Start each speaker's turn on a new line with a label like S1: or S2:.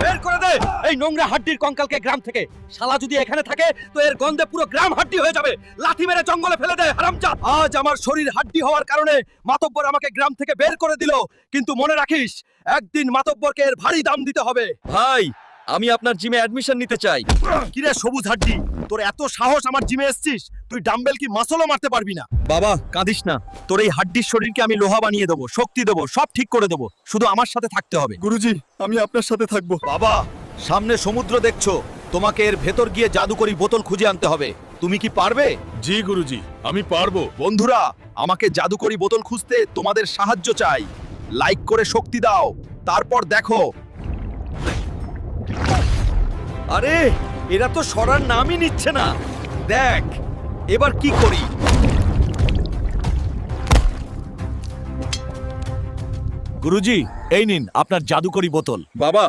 S1: বের করে দে এই নোংরা হাড্ডির কঙ্কালকে গ্রাম থেকে। শালা যদি এখানে থাকে তো এর গন্ধে পুরো গ্রাম হাড্ডি হয়ে যাবে। লাথি মেরে জঙ্গলে ফেলে দে হারামজাদ। আজ আমার শরীর হাড্ডি হওয়ার কারণে মাতব্বর আমাকে গ্রাম থেকে বের করে দিল, কিন্তু মনে রাখিস একদিন মাতব্বরকে এর ভারী দাম দিতে হবে।
S2: ভাই, আমি আপনার জিমে অ্যাডমিশন নিতে চাই।
S1: কিরে সবুজ হাড্ডি, তোর এত সাহস আমার জিমে এসছিস? তুই ডাম্বেল কি মাসলও মারতে পারবি না?
S2: বাবা, কাঁদিস না। তোর এই হাড্ডির শরীরকে আমি লোহা বানিয়ে দেবো, শক্তি দেবো, সব ঠিক করে দেবো। শুধু আমার সাথে থাকতে হবে।
S3: গুরুজি, আমি আপনার সাথে থাকবো।
S1: বাবা, সামনে সমুদ্র দেখছো, তোমাকে এর ভেতর গিয়ে জাদুকরি বোতল খুঁজে আনতে হবে। তুমি কি পারবে?
S3: জি গুরুজি, আমি পারবো।
S1: বন্ধুরা, আমাকে জাদুকরি বোতল খুঁজতে তোমাদের সাহায্য চাই। লাইক করে শক্তি দাও, তারপর দেখো।
S2: আরে, এরা তো সরার নামই নিচ্ছে না। দেখ, এবার কি করি?
S1: গুরুজি, এই নিন আপনার জাদুকরি বোতল।
S2: বাবা,